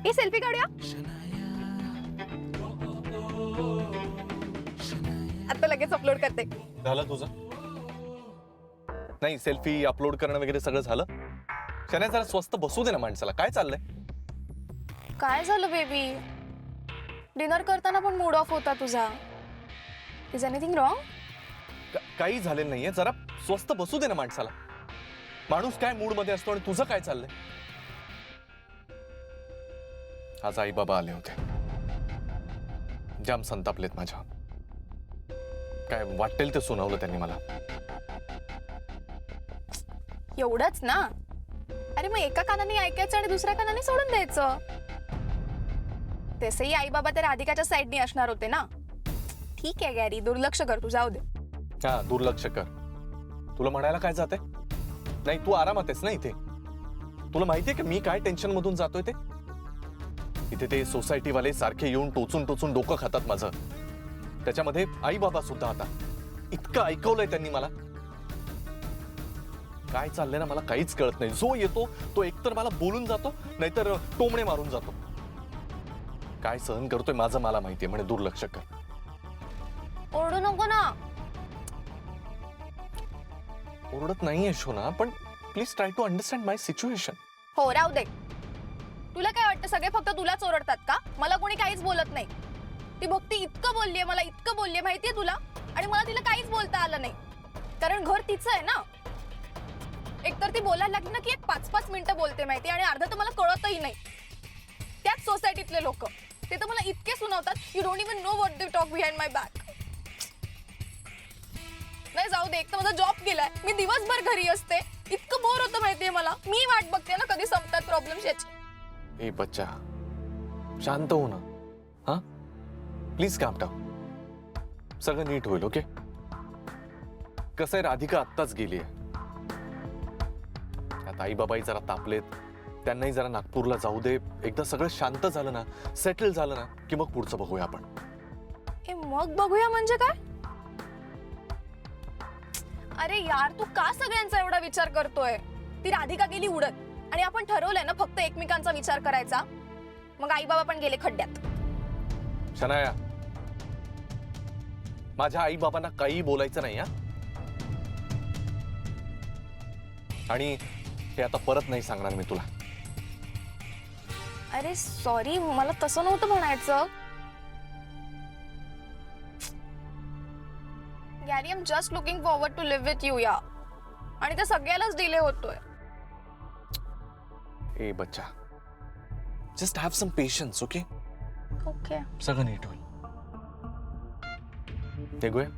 ही selfie काढूया. आता लगेच अपलोड करते. झालं तुझं? नाही, सेल्फी अपलोड करणं वगैरे सगळं झालं. शनाया जरा स्वस्त बसू दे ना माणसाला. काय चाललंय? काय झालं बेबी? डिनर करताना पण मूड ऑफ होता तुझा. Is anything wrong? काही झालेलं नाहीये. जरा स्वस्त बसू दे ना माणसाला. माणूस काय मूड मध्ये असतो आणि तुझं काय चाललंय? आज आई बाबा आले होते. जाम संतापलेत माझ्या. काय वाटेल ते सुनावलं त्यांनी मला. एवढंच ना? अरे मग एका कानाने ऐकायचं आणि दुसऱ्या कानाने सोडून द्यायचं. तसेही आई बाबा तर राधिकाच्या साईडनी असणार होते ना. ठीक आहे गॅरी, दुर्लक्ष कर तू, जाऊ दे. हा, दुर्लक्ष कर. तुला म्हणायला काय जाते? नाही, तू आरामात आहेस ना इथे. तुला माहितीये की मी काय टेन्शन मधून जातोय ते? इथे ते सोसायटीवाले सारखे येऊन टोचून टोचून डोकं खातात माझं. त्याच्यामध्ये आई बाबा सुद्धा. आता इतकं ऐकवलंय त्यांनी मला. काय चाललंय ना मला काहीच कळत नाही. जो येतो तो एकतर मला बोलून जातो, नाहीतर टोमणे मारून जातो. काय सहन करतोय माझं मला माहितीये. म्हणे दुर्लक्ष कर. ओरडू नको ना. ओरडत नाहीये शोना, पण please try to understand my situation. हो, राहू दे. तुला काय वाटतं सगळे फक्त तुलाच ओरडतात का? मला कोणी काहीच बोलत नाही. ती भक्ती इतकं बोललीये, मला इतकं बोललीये माहितीये तुला, आणि मला तिला काहीच बोलता आलं नाही. कारण घर तिचं आहे ना. एकतर ती बोलायला लागली ना की एक 5-5 मिनिटं बोलते माहिती, आणि अर्ध तर मला कळतही नाही. त्याच सोसायटीतले लोक ते तर मला इतके सुनावतात, you don't even know what they talk behind my back. नाही, जाऊ दे. एक तर माझा जॉब गेलाय, मी दिवसभर घरी असते, इतकं बोर होतं माहितीये मला. मी वाट बघते ना कधी संपतात प्रॉब्लेम्स याची. ए बच्चा, शांत हो ना. हा, प्लीज काम डाऊन. सगळं नीट होईल. ओके? कसं आहे, राधिका आत्ताच गेली आहे. आता आई बाबाही जरा तापलेत. त्यांनाही जरा नागपूरला जाऊ दे. एकदा सगळं शांत झालं ना, सेटल झालं ना, की मग पुढचं बघूया आपण. मग बघूया म्हणजे काय? अरे यार, तू का सगळ्यांचा एवढा विचार करतोय? ती राधिका गेली उडत, आणि आपण ठरवलंय ना फक्त एकमेकांचा विचार करायचा. मग आई बाबा पण गेले खड्ड्यात. शनाया, माझ्या आई बाबांना काही बोलायचं नाही. हा, आणि हे आता परत नाही सांगणार मी तुला. अरे सॉरी, मला तसं नव्हतं म्हणायचं. Gary, I am just looking forward to live with you. या, आणि त्या सगळ्यालाच डिले होतोय. ए बच्चा, just have some patience. Okay? Okay. सगळं नीट होईल. निघूया.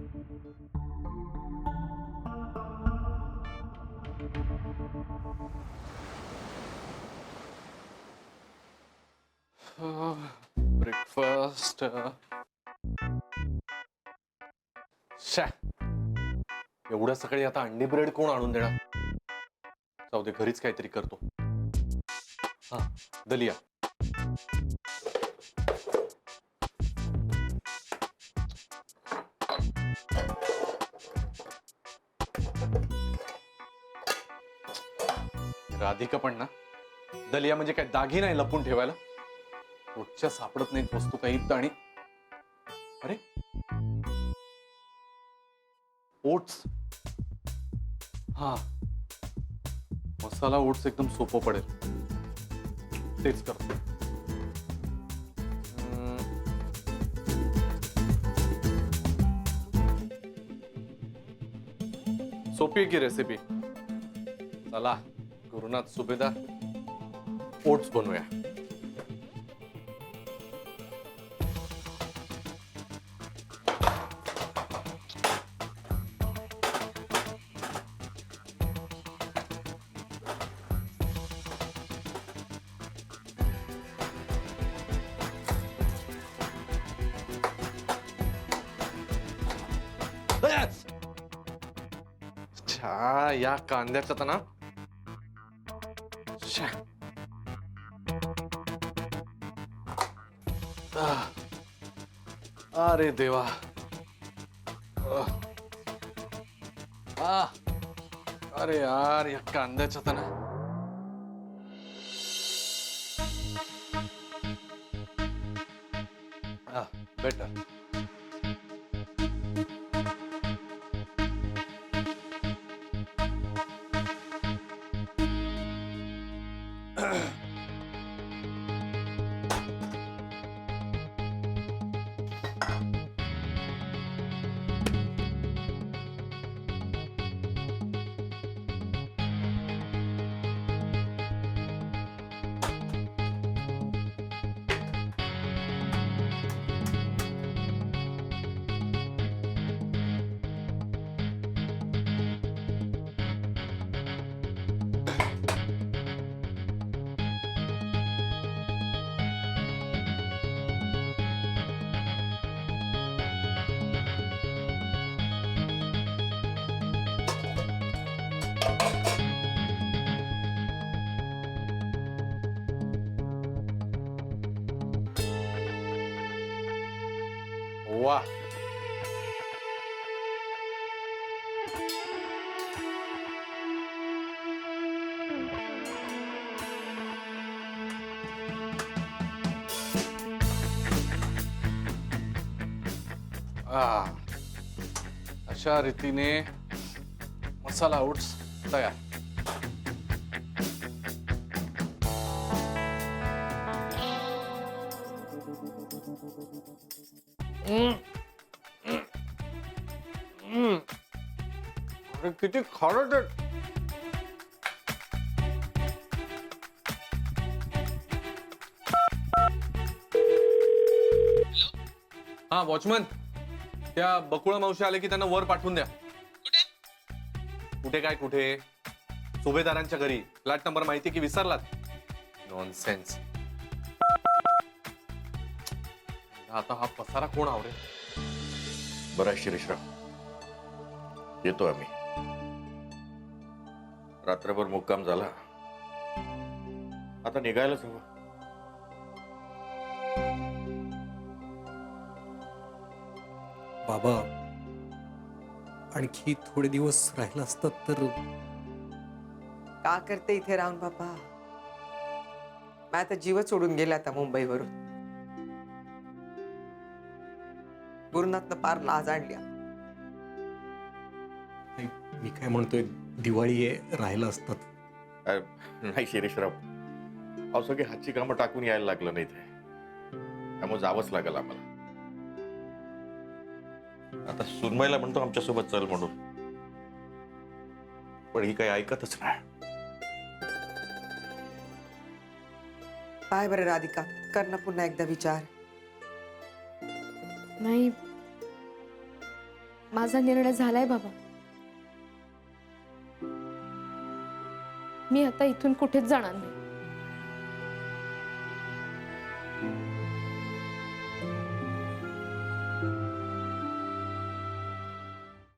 ब्रेकफास्ट. एवढ्या सकाळी आता अंडी ब्रेड कोण आणून देणार? जाऊ दे, घरीच काहीतरी करतो. हा, दलिया. राधिका पण ना, दलिया म्हणजे काय दागी नाही लपून ठेवायला. रोजच्या सापडत नाहीत वस्तू काही. आणि अरे, ओट्स. हा, मसाला ओट्स एकदम सोपं पडेल. तेच करतो. सोपी आहे की रेसिपी. चला, गुरुनाथ सुभेदार, ओट्स बनवूया. छा, या कांद्याचा तर ना, अरे देवा. अरे यार, या कांद्याचा तर ना. बेटर. वा. अशा रीतीने मसाला ओट्स तयार. अरे किती खारट आहे. हा वॉचमन, त्या बकुळा मावशी आले की त्यांना वर पाठवून द्या. कुठे काय कुठे? सुभेदारांच्या घरी. फ्लॅट नंबर माहिती की विसरलात? नॉनसेन्स. आता हा पसारा कोण आवरेल? बरं आहे शिरीषराव, येतो आम्ही. रात्रभर मुक्काम झाला, आता निघायलाच हवं. बाबा, आणखी थोडे दिवस राहिला असतात तर. का करते इथे राहून बाबा? मी आता जीवच सोडून गेला आता मुंबईवरून. गुरुनाथनं पार लाज आणल्या. नाही, मी काय म्हणतोय, दिवाळी आहे, राहिला असतात. नाही शिरीषराव, अहो सगळी हातची कामं टाकून यायला लागलं नाही ते, त्यामुळे जावंच लागलं आम्हाला. आता सुनबाईला म्हणतो आमच्यासोबत चल म्हणून, पण ही काही ऐकतच नाही. काय बरं राधिका, कर ना पुन्हा एकदा विचार. नाही, माझा निर्णय झालाय बाबा. मी आता इथून कुठेच जाणार नाही.